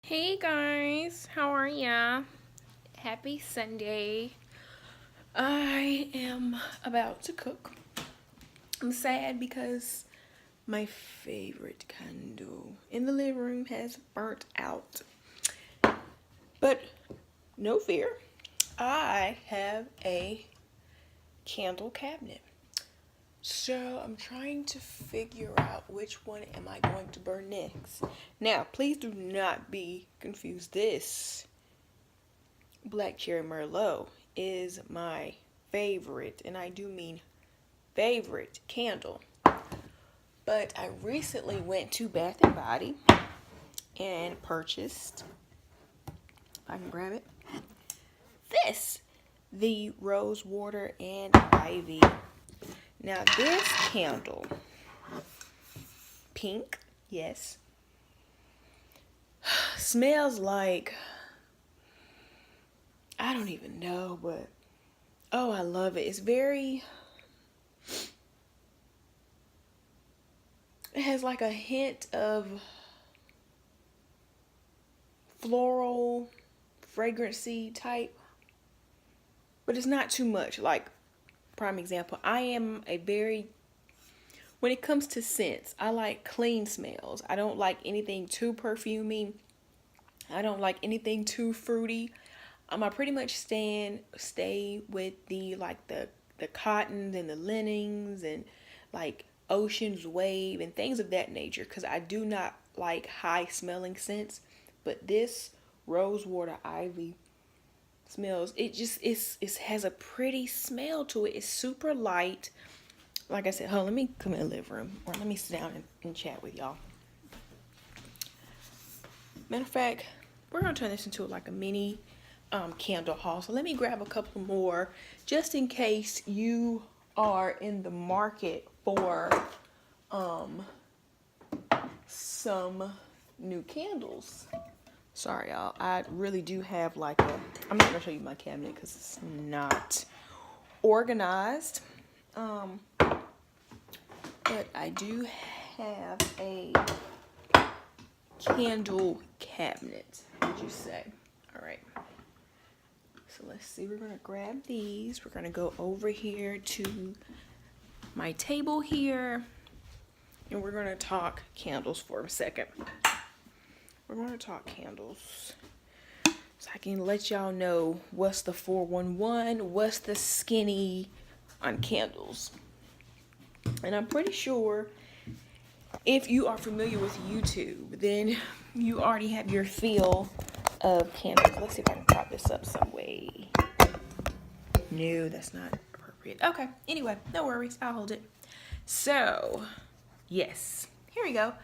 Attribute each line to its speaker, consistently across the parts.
Speaker 1: Hey guys, how are ya? Happy Sunday. I am about to cook. I'm sad because my favorite candle in the living room has burnt out. But no fear, I have a candle cabinet. So I'm trying to figure out which one am I going to burn next. Now, please do not be confused. This Black Cherry Merlot is my favorite, and I do mean favorite candle. But I recently went to Bath and Body and purchased, if I can grab it, this, the Rose Water and Ivy. Now this candle, pink, yes, smells like, I don't even know, but oh, I love it. It's very, it has like a hint of floral, fragrancy type, but it's not too much. Like, prime example, I am a very, when it comes to scents, I like clean smells. I don't like anything too perfumey. I don't like anything too fruity. I pretty much stay with the cottons and the linens and like Ocean's Wave and things of that nature, because I do not like high smelling scents. But this Rosewater Ivy smells, it has a pretty smell to it. It's super light. Like I said, hold on, let me come in the living room, or let me sit down and chat with y'all. Matter of fact, we're gonna turn this into like a mini candle haul. So let me grab a couple more just in case you are in the market for some new candles. Sorry y'all, I really do have like a, I'm not gonna show you my cabinet because it's not organized, but I do have a candle cabinet, would you say? All right, so let's see, we're gonna grab these, we're gonna go over here to my table here, and we're gonna talk candles for a second. We're gonna talk candles so I can let y'all know what's the 411, what's the skinny on candles. And I'm pretty sure if you are familiar with YouTube, then you already have your feel of candles. Let's see if I can prop this up some way. No, that's not appropriate. Okay, anyway, no worries, I'll hold it. So, yes, here we go.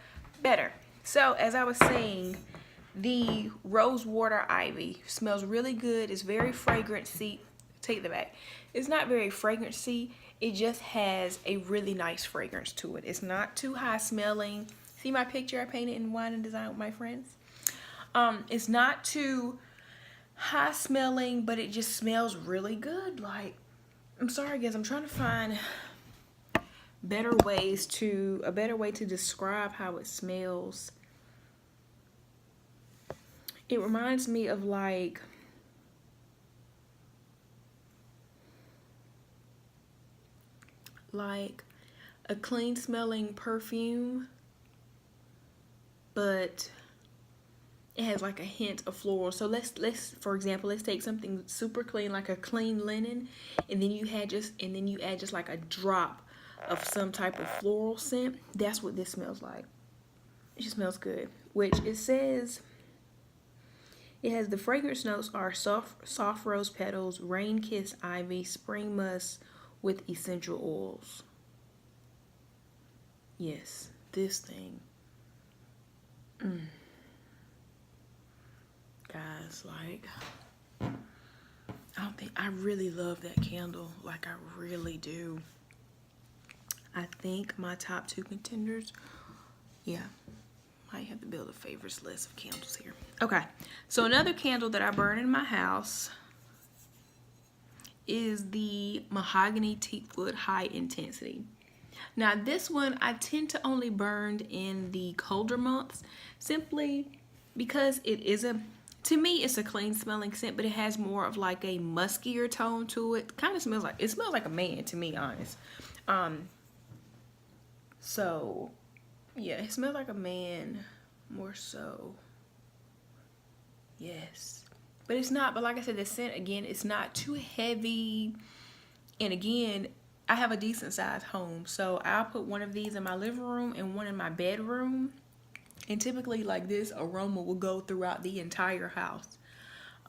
Speaker 1: Better. So, as I was saying, the Rosewater Ivy smells really good. It's very fragrancy. Take that back. It's not very fragrancy. It just has a really nice fragrance to it. It's not too high smelling. See my picture I painted in Wine and Design with my friends? It's not too high smelling, but it just smells really good. Like, I'm sorry guys, I'm trying to find a better way to describe how it smells. It reminds me of like a clean smelling perfume, but it has like a hint of floral. So let's for example, let's take something super clean, like a clean linen, and then you add just like a drop of some type of floral scent. That's what this smells like. It just smells good. Which it says it has the fragrance notes are soft rose petals, rain-kissed ivy, spring musk with essential oils. Yes, this thing. Guys, like, I really love that candle. Like, I really do. I think my top two contenders, yeah, might have to build a favorites list of candles here. Okay, so another candle that I burn in my house is the Mahogany Teakwood High Intensity. Now this one I tend to only burn in the colder months, simply because it is to me, it's a clean smelling scent, but it has more of like a muskier tone to it. Kind of smells like, it smells like a man to me, honest. So yeah, it smells like a man more so. Yes. But it's not, but like I said, the scent, again, it's not too heavy. And again, I have a decent sized home. So I'll put one of these in my living room and one in my bedroom. And typically, like, this aroma will go throughout the entire house.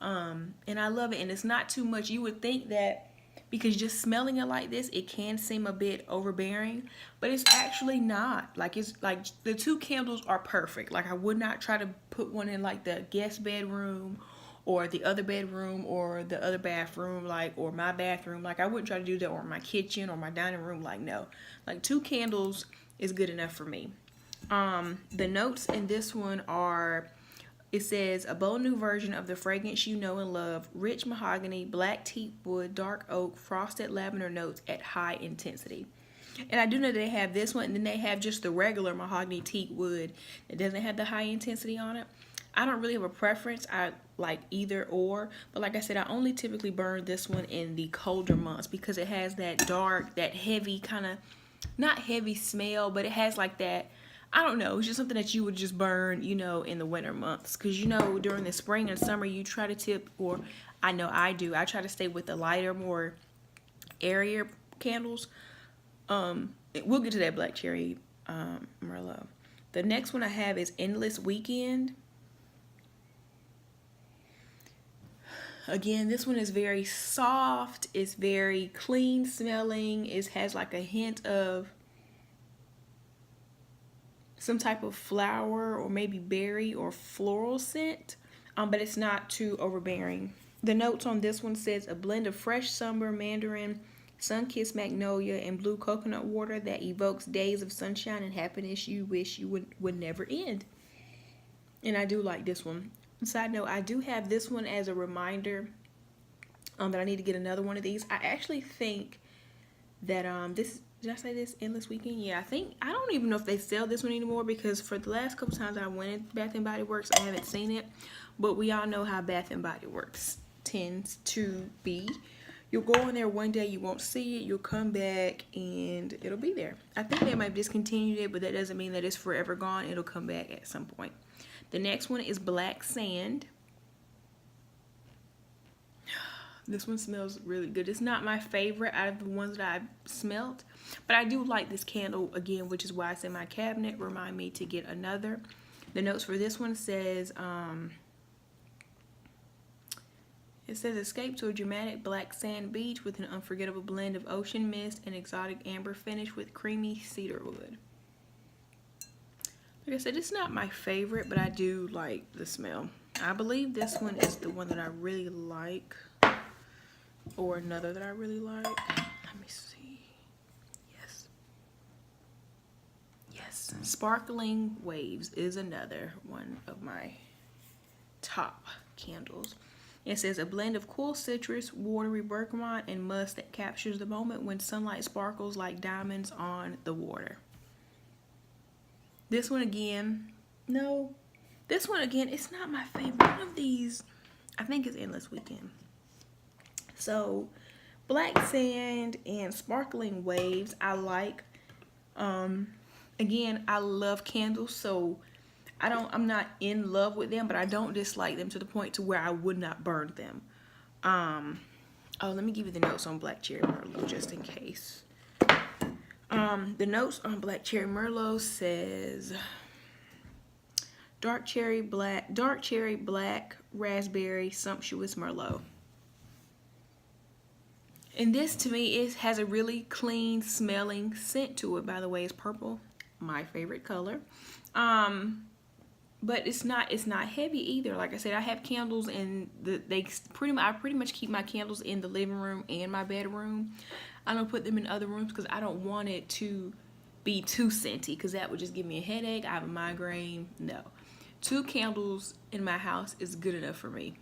Speaker 1: And I love it. And it's not too much. You would think that because just smelling it like this, it can seem a bit overbearing, but it's actually not. Like, it's like the 2 candles are perfect. Like, I would not try to put one in like the guest bedroom or the other bedroom or the other bathroom, like, or my bathroom. Like, I wouldn't try to do that, or my kitchen or my dining room. Like, no, like 2 candles is good enough for me. The notes in this one are, it says, a bold new version of the fragrance you know and love. Rich mahogany, black teak wood, dark oak, frosted lavender notes at high intensity. And I do know they have this one, and then they have just the regular mahogany teak wood. It doesn't have the high intensity on it. I don't really have a preference. I like either or. But like I said, I only typically burn this one in the colder months because it has that dark, that heavy kind of, not heavy smell, but it has like that, I don't know, it's just something that you would just burn, you know, in the winter months. Because, you know, during the spring and summer, you try to tip, or I know I do, I try to stay with the lighter, more airier candles. We'll get to that Black Cherry Merlot. The next one I have is Endless Weekend. Again, this one is very soft. It's very clean smelling. It has like a hint of some type of flower or maybe berry or floral scent, but it's not too overbearing. The notes on this one says a blend of fresh summer mandarin, sun-kissed magnolia, and blue coconut water that evokes days of sunshine and happiness you wish you would never end. And I do like this one. Side note, I do have this one as a reminder that I need to get another one of these. I actually think that this, did I say this, Endless Weekend? Yeah, I don't even know if they sell this one anymore, because for the last couple times I went in Bath and Body Works, I haven't seen it. But we all know how Bath and Body Works tends to be. You'll go in there one day, you won't see it, you'll come back and it'll be there. I think they might have discontinued it, but that doesn't mean that it's forever gone. It'll come back at some point. The next one is Black Sand. This one smells really good. It's not my favorite out of the ones that I've smelt, but I do like this candle again, which is why it's in my cabinet. Remind me to get another. The notes for this one says, it says escape to a dramatic black sand beach with an unforgettable blend of ocean mist and exotic amber finish with creamy cedar wood. Like I said, it's not my favorite, but I do like the smell. I believe this one is the one that I really like, or another that I really like. Let me see. Yes, Sparkling Waves is another one of my top candles. It says a blend of cool citrus, watery bergamot, and musk that captures the moment when sunlight sparkles like diamonds on the water. This one again, no. This one again, it's not my favorite. One of these, I think it's Endless Weekend. So, Black Sand and Sparkling Waves, I like. Again, I love candles, so I'm not in love with them, but I don't dislike them to the point to where I would not burn them. Oh, let me give you the notes on Black Cherry Merlot just in case. The notes on Black Cherry Merlot says dark cherry, black, raspberry, sumptuous Merlot. And this to me has a really clean smelling scent to it. By the way, it's purple, my favorite color. But it's not heavy either. Like I said, I have candles and I pretty much keep my candles in the living room and my bedroom. I don't put them in other rooms because I don't want it to be too scenty, because that would just give me a headache. I have a migraine. No. 2 candles in my house is good enough for me.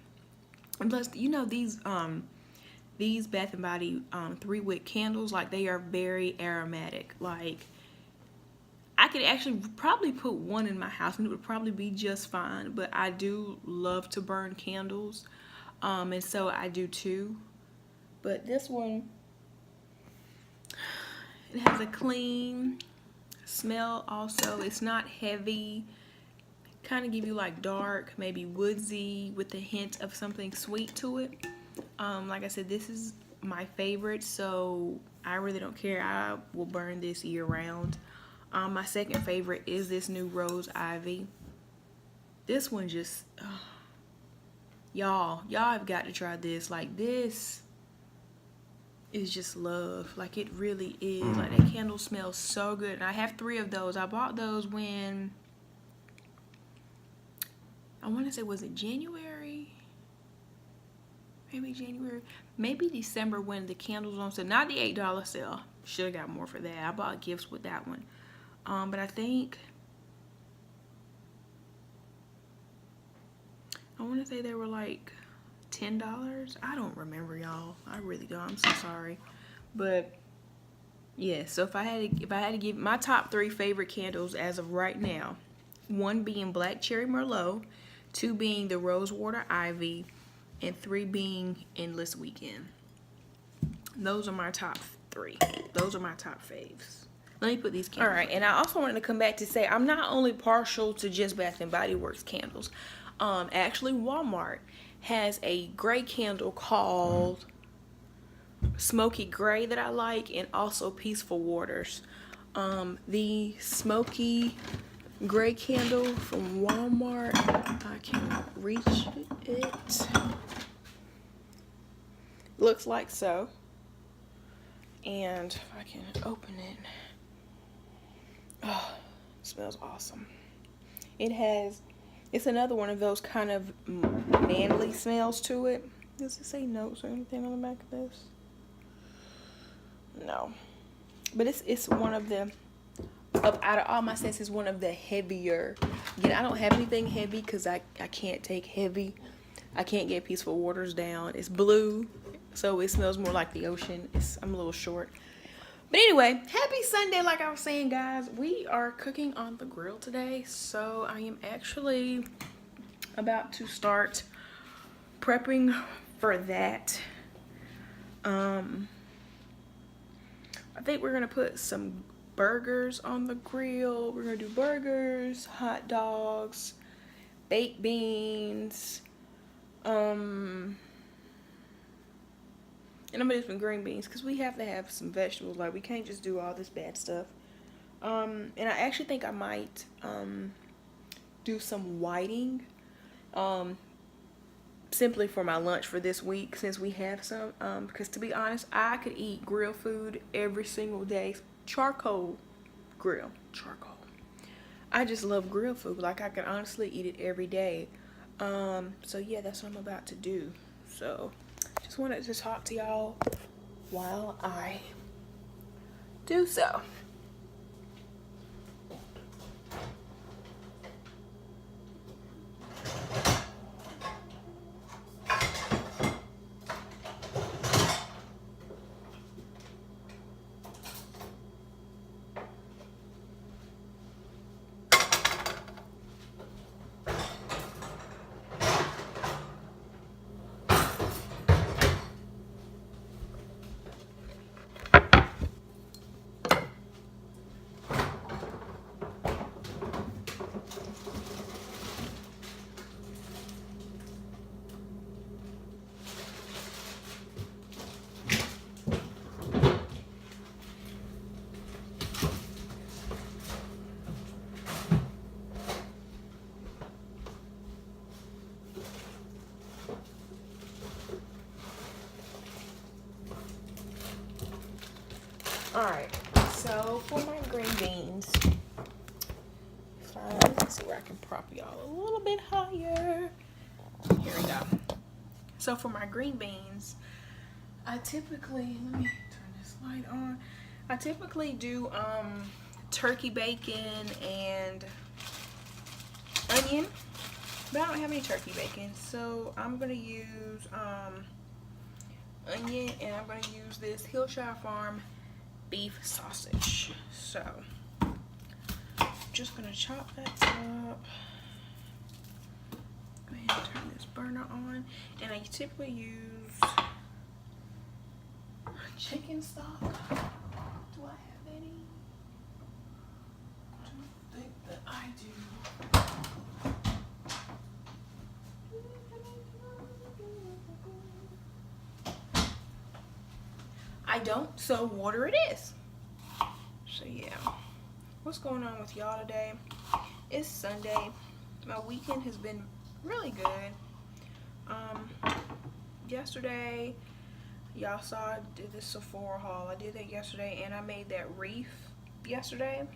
Speaker 1: And plus, you know, these Bath and Body 3-wick candles, like, they are very aromatic. Like, I could actually probably put one in my house and it would probably be just fine, but I do love to burn candles, and so I do too. But this one, it has a clean smell also. It's not heavy. Kind of give you like dark, maybe woodsy with a hint of something sweet to it. Like I said, this is my favorite, so I really don't care. I will burn this year round. My second favorite is this new Rose Ivy. This one just, y'all have got to try this. Like, this is just love. Like, it really is. Like, that candle smells so good. And I have 3 of those. I bought those when, I want to say, was it January? Maybe January. Maybe December when the candles on sale. Not the $8 sale. Should have got more for that. I bought gifts with that one. But I think, I want to say they were like $10. I don't remember, y'all. I really don't. I'm so sorry. But yeah, so if I had to give my top 3 favorite candles as of right now, 1 being Black Cherry Merlot, 2 being the Rosewater Ivy, and 3 being Endless Weekend. Those are my top 3. Those are my top faves. Let me put these candles. All right, and I also wanted to come back to say I'm not only partial to just Bath & Body Works candles. Actually, Walmart has a gray candle called Smoky Gray that I like, and also Peaceful Waters. The Smoky Gray candle from Walmart, I can't reach it. Looks like so. And if I can open it, oh, it smells awesome. It's another one of those kind of manly smells to it. Does it say notes or anything on the back of this? No. But it's one of the, out of all my scents, it's one of the heavier. Again, I don't have anything heavy because I can't take heavy. I can't get Peaceful Waters down. It's blue, so it smells more like the ocean. I'm a little short. But anyway, happy Sunday. Like I was saying, guys, we are cooking on the grill today. So I am actually about to start prepping for that. I think we're going to put some burgers on the grill. We're going to do burgers, hot dogs, baked beans, and I'm gonna do some green beans because we have to have some vegetables. Like, we can't just do all this bad stuff. And I actually think I might do some whiting simply for my lunch for this week since we have some. Because to be honest, I could eat grill food every single day. Charcoal grill. Charcoal. I just love grill food. Like, I can honestly eat it every day. So yeah, that's what I'm about to do. So just wanted to talk to y'all while I do so. Alright, so for my green beans, let's see where I can prop y'all a little bit higher. Here we go. So for my green beans, I typically, let me turn this light on. I typically do turkey bacon and onion, but I don't have any turkey bacon, so I'm gonna use onion, and I'm gonna use this Hillshire Farm beef sausage. So just gonna chop that up. Go ahead and turn this burner on. And I typically use chicken stock. Do I have any? I don't think that I do. I don't, so water it is. So yeah, what's going on with y'all today? It's Sunday. My weekend has been really good. Yesterday, y'all saw I did this Sephora haul. I did that yesterday, and I made that wreath yesterday.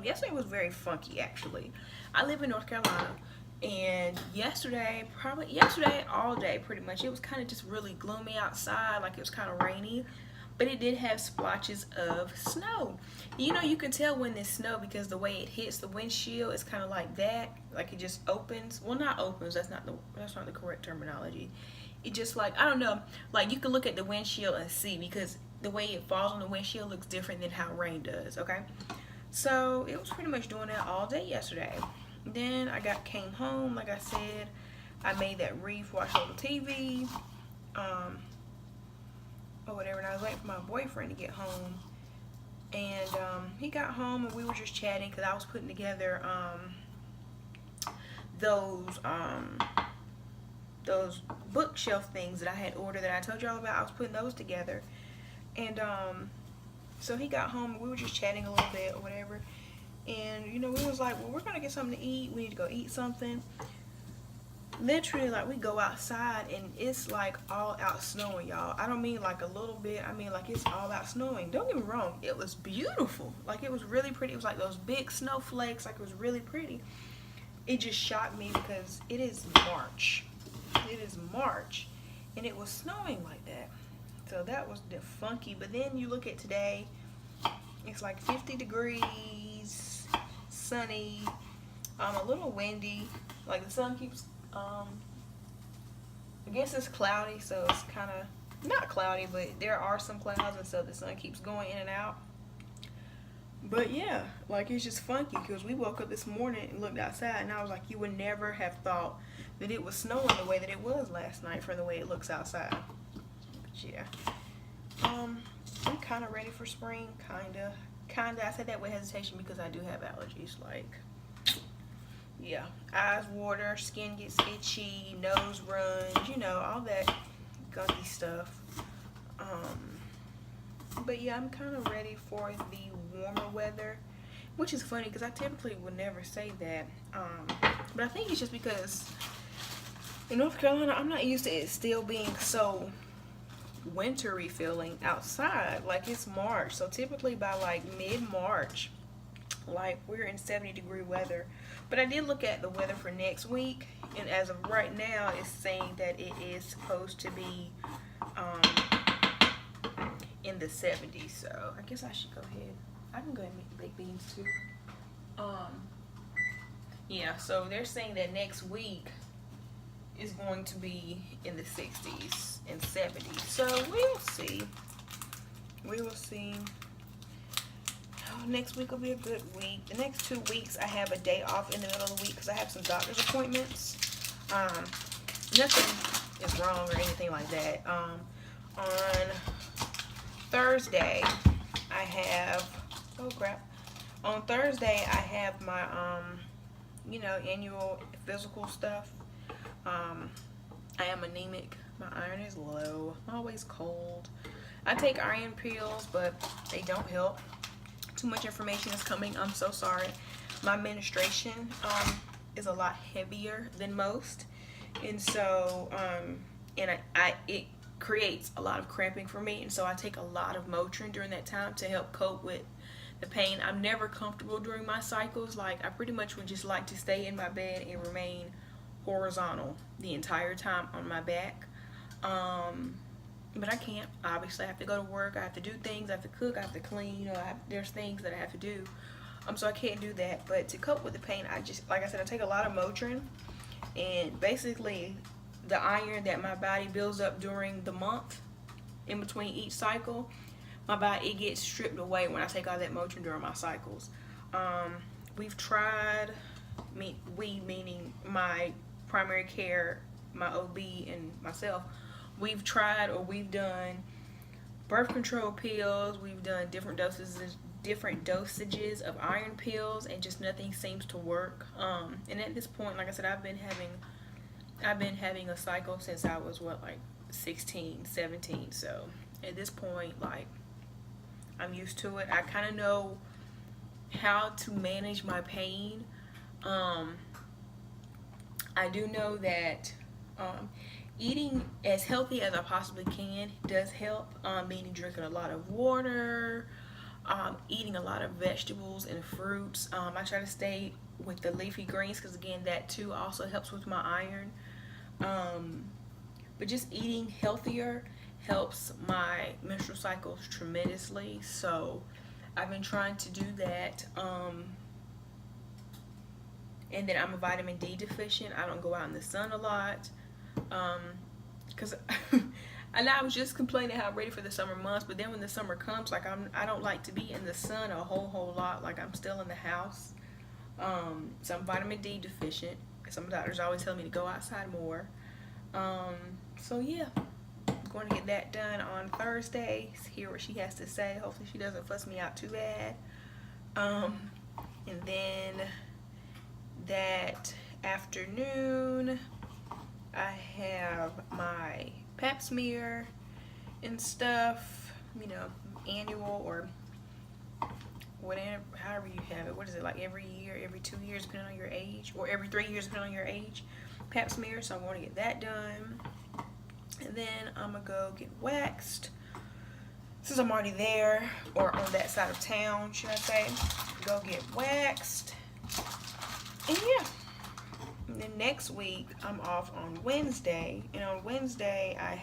Speaker 1: Yesterday was very funky, actually. I live in North Carolina, and yesterday all day pretty much, it was kind of just really gloomy outside, like it was kind of rainy, but it did have splotches of snow. You know, you can tell when there's snow because the way it hits the windshield is kind of like that, like it just opens. Well, not opens, that's not the correct terminology. It just, like, I don't know, like you can look at the windshield and see, because the way it falls on the windshield looks different than how rain does. Okay, so it was pretty much doing that all day yesterday. Then I came home, like I said, I made that wreath, watched on the TV, or whatever, and I was waiting for my boyfriend to get home, and he got home, and we were just chatting, because I was putting together those bookshelf things that I had ordered that I told y'all about. I was putting those together, and so he got home, and we were just chatting a little bit or whatever. And, you know, we was like, well, we're going to get something to eat. We need to go eat something. Literally, like, we go outside, and it's, like, all out snowing, y'all. I don't mean, like, a little bit. I mean, like, it's all out snowing. Don't get me wrong. It was beautiful. Like, it was really pretty. It was, like, those big snowflakes. Like, it was really pretty. It just shocked me because it is March. It is March, and it was snowing like that. So that was funky. But then you look at today. It's, like, 50 degrees. Sunny, a little windy, like the sun keeps, I guess it's cloudy, so it's kind of, not cloudy, but there are some clouds, and so the sun keeps going in and out. But yeah, like, it's just funky, because we woke up this morning and looked outside, and I was like, you would never have thought that it was snowing the way that it was last night from the way it looks outside. But yeah, I'm kind of ready for spring, kinda. I said that with hesitation because I do have allergies. Like, yeah, eyes water, skin gets itchy, nose runs, you know, all that gunky stuff. But yeah, I'm kind of ready for the warmer weather, which is funny because I typically would never say that. But I think it's just because in North Carolina, I'm not used to it still being so wintry feeling outside. Like, it's March, so typically by like mid-March, like, we're in 70-degree weather. But I did look at the weather for next week, and as of right now, it's saying that it is supposed to be in the 70s. So I guess I should go ahead. I can go ahead and make the baked beans too. Yeah, so they're saying that next week is going to be in the 60s and 70s. So we'll see. We will see. Oh, next week will be a good week. The next 2 weeks I have a day off in the middle of the week because I have some doctor's appointments. Nothing is wrong or anything like that. On Thursday I have, oh crap. On Thursday I have my you know, annual physical stuff. I am anemic. My iron is low. I'm always cold. I take iron pills, but they don't help. Too much information is coming. I'm so sorry. My menstruation is a lot heavier than most, and so it creates a lot of cramping for me, and so I take a lot of Motrin during that time to help cope with the pain. I'm never comfortable during my cycles. Like, I pretty much would just like to stay in my bed and remain horizontal the entire time on my back, but I can't. Obviously I have to go to work, I have to do things, I have to cook, I have to clean, you know, there's things that I have to do, so I can't do that. But to cope with the pain, I just, like I said, I take a lot of Motrin, and basically the iron that my body builds up during the month in between each cycle, my body, it gets stripped away when I take all that Motrin during my cycles. We've tried, we meaning my primary care, my OB and myself, we've tried or we've done birth control pills, we've done different dosages of iron pills, and just nothing seems to work. And at this point, like I said, I've been having a cycle since I was like 16, 17. So at this point, like, I'm used to it. I kind of know how to manage my pain. I do know that eating as healthy as I possibly can does help, meaning drinking a lot of water, eating a lot of vegetables and fruits. I try to stay with the leafy greens because, again, that too also helps with my iron. But just eating healthier helps my menstrual cycles tremendously. So I've been trying to do that. And then I'm a vitamin D deficient. I don't go out in the sun a lot. Because and I was just complaining how I'm ready for the summer months, but then when the summer comes, like, I don't like to be in the sun a whole lot. Like, I'm still in the house. So I'm vitamin D deficient. Some doctors always tell me to go outside more. So yeah, I'm going to get that done on Thursday. Hear what she has to say. Hopefully she doesn't fuss me out too bad. And then that afternoon, I have my pap smear and stuff, you know, annual or whatever, however you have it. What is it, like every year, every 2 years, depending on your age, or every 3 years, depending on your age, pap smear. So I'm going to get that done. And then I'm going to go get waxed. Since I'm already there, or on that side of town, should I say, go get waxed. And yeah. And then next week, I'm off on Wednesday. And on Wednesday, I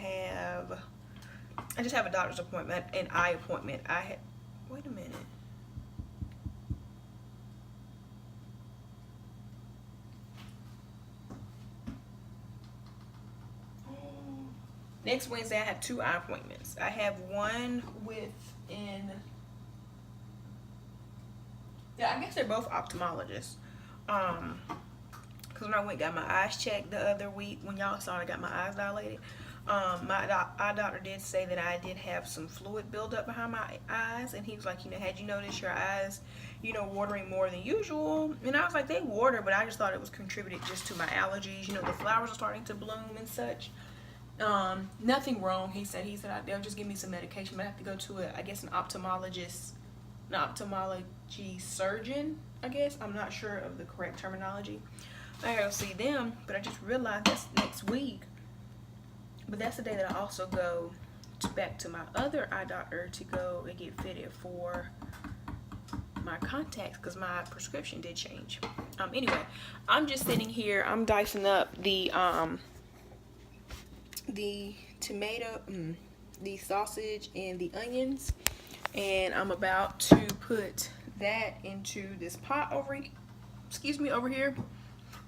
Speaker 1: just have a doctor's appointment, an eye appointment. Wait a minute. Next Wednesday, I have 2 eye appointments. I have one yeah, I guess they're both ophthalmologists. Because when I went and got my eyes checked the other week, when y'all saw I got my eyes dilated, my eye doctor did say that I did have some fluid buildup behind my eyes. And he was like, you know, had you noticed your eyes, you know, watering more than usual? And I was like, they water, but I just thought it was contributed just to my allergies. You know, the flowers are starting to bloom and such. Nothing wrong. He said they'll just give me some medication, but I have to go to an ophthalmology surgeon, I guess. I'm not sure of the correct terminology. I gotta see them, but I just realized that's next week. But that's the day that I also go back to my other eye doctor to go and get fitted for my contacts, because my prescription did change. Anyway, I'm just sitting here. I'm dicing up the tomato, the sausage, and the onions, and I'm about to put that into this pot over here.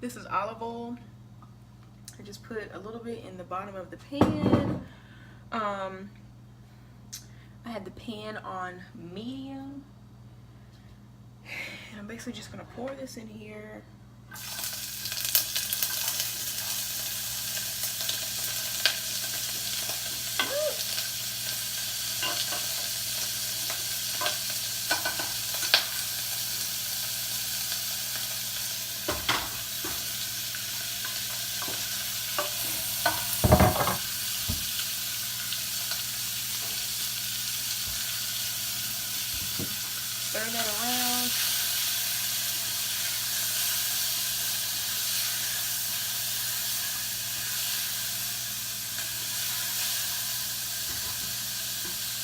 Speaker 1: This is olive oil. I just put a little bit in the bottom of the pan. I had the pan on medium, and I'm basically just gonna pour this in here. Stir that around.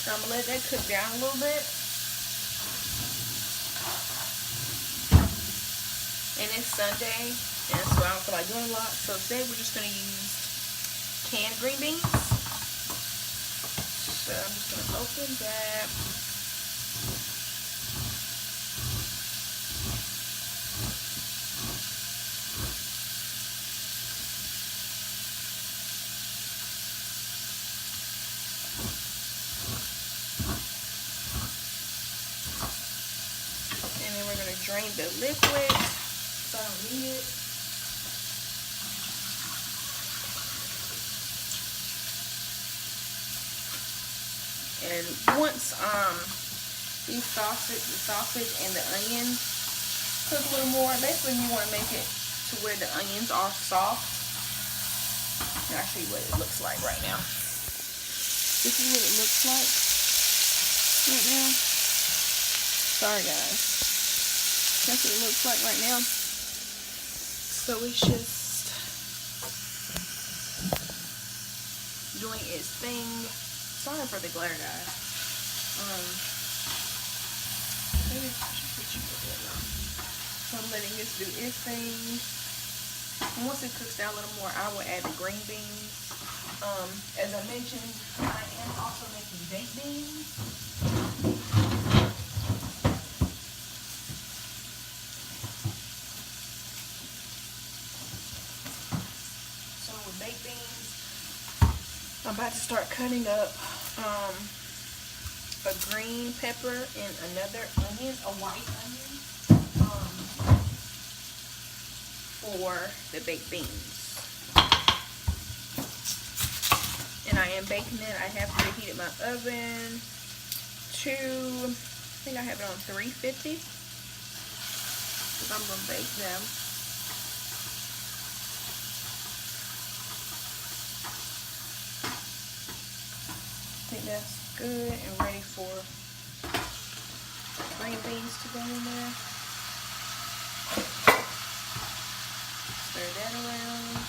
Speaker 1: So I'm gonna let that cook down a little bit. And it's Sunday, and so I don't feel like doing a lot. So today we're just gonna use canned green beans. So I'm just gonna open that. the liquid, so I don't need it. And once the sausage and the onions cook a little more, basically you want to make it to where the onions are soft. And I'll show you what it looks like right now. This is what it looks like right now. Sorry guys. That's what it looks like right now. So it's just doing its thing. Sorry for the glare, guys. Maybe I should put you over there now. So I'm letting this do its thing. And once it cooks down a little more, I will add the green beans. As I mentioned, I am also making baked beans. So with baked beans, I'm about to start cutting up a green pepper and another onion, a white onion, for the baked beans. And I am baking it. I have preheated my oven to, I think I have it on 350, because I'm going to bake them. I think that's good and ready for green beans to go in there. Stir that around.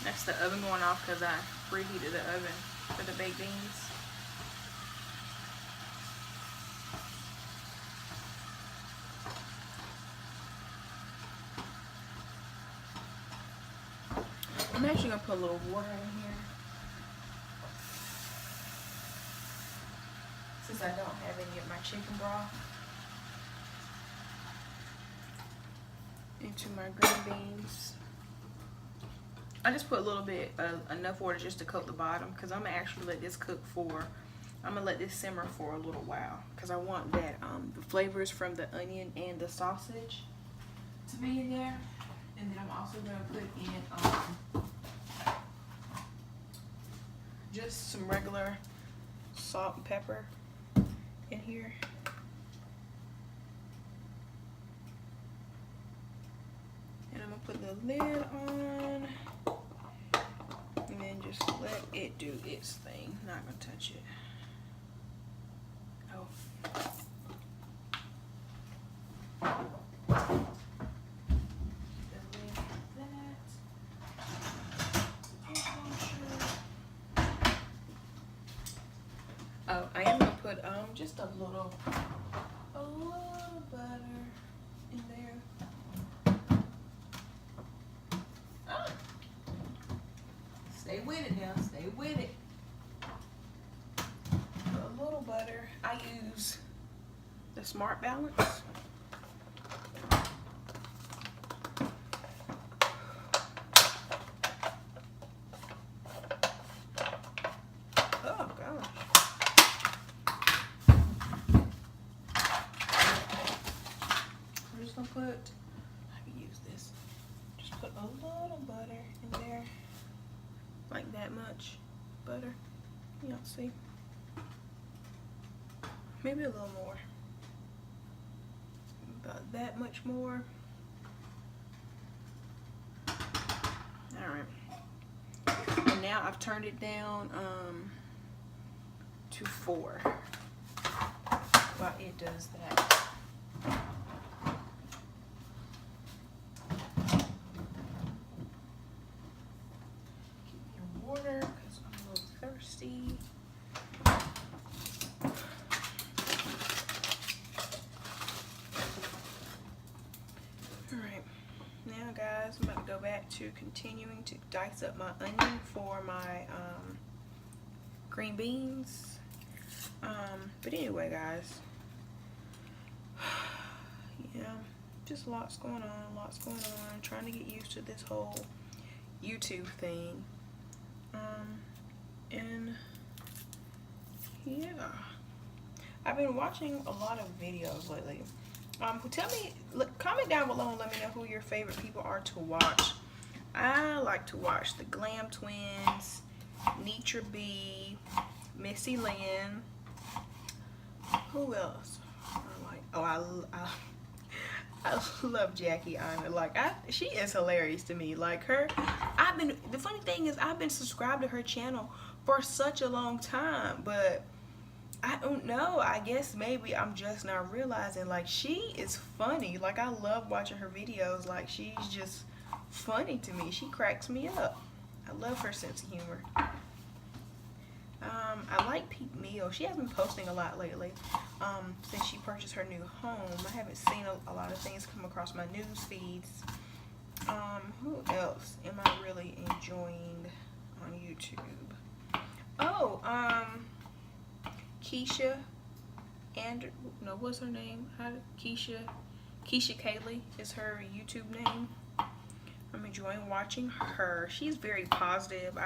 Speaker 1: That's the oven going off because I preheated the oven for the baked beans. I'm actually going to put a little water in here, since I don't have any of my chicken broth, into my green beans. I just put a little bit, enough water just to coat the bottom, because I'm going to actually let this cook for, I'm going to let this simmer for a little while, because I want that, the flavors from the onion and the sausage to be in there. And then I'm also going to put in just some regular salt and pepper in here. And I'm going to put the lid on. And then just let it do its thing. Not going to touch it. Oh. Oh, I am going to put just a little butter in there. Ah. Stay with it now, stay with it. Put a little butter. I use the Smart Balance. I can use this. Just put a little butter in there, like that much butter. Y'all see? Maybe a little more. About that much more. Alright. And now I've turned it down to 4 while it does that. I'm about to go back to continuing to dice up my onion for my green beans. But anyway, guys, yeah, just lots going on, trying to get used to this whole YouTube thing. And yeah, I've been watching a lot of videos lately. Tell me, comment down below and let me know who your favorite people are to watch. I like to watch the Glam Twins, Nitra B, Missy Lynn. Who else? I love Jackie Aina. Like, she is hilarious to me. Like, the funny thing is, I've been subscribed to her channel for such a long time, but I don't know. I guess maybe I'm just now realizing, like, she is funny. Like, I love watching her videos. Like, she's just funny to me. She cracks me up. I love her sense of humor. I like Pete Meal. She has been posting a lot lately since she purchased her new home. I haven't seen a lot of things come across my news feeds. Who else am I really enjoying on YouTube? Oh, Keisha and no, what's her name? Keisha Kaylee is her YouTube name. I'm enjoying watching her. She's very positive.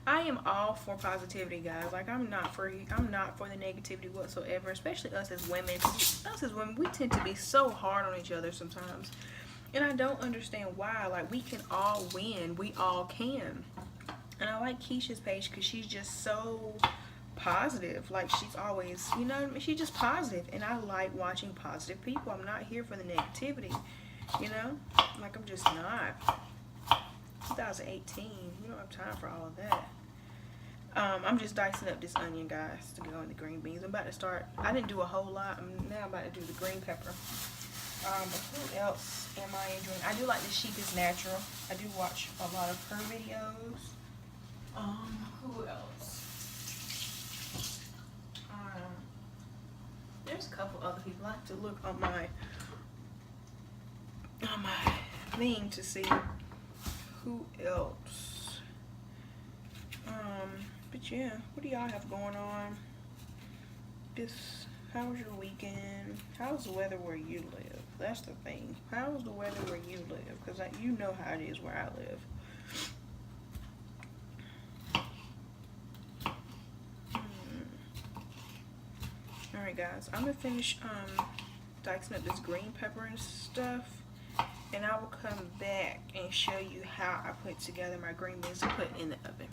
Speaker 1: I am all for positivity, guys. Like, I'm not for the negativity whatsoever, especially us as women. Us as women, we tend to be so hard on each other sometimes. And I don't understand why. Like, we can all win. We all can. And I like Keisha's page because she's just so positive. Like, she's always, you know, she's just positive. And I like watching positive people. I'm not here for the negativity, you know? Like, I'm just not. 2018, we don't have time for all of that. I'm just dicing up this onion, guys, to go in the green beans. I'm about to start. I didn't do a whole lot. I'm now about to do the green pepper. Who else am I enjoying? I do like the Sheep is Natural. I do watch a lot of her videos. Who else? There's a couple other people. I have to look on my thing to see who else. But yeah, what do y'all have going on? How was your weekend? How's the weather where you live? That's the thing. How's the weather where you live? Because you know how it is where I live. Alright, guys, I'm gonna finish dicing up this green pepper and stuff, and I will come back and show you how I put together my green beans to put in the oven.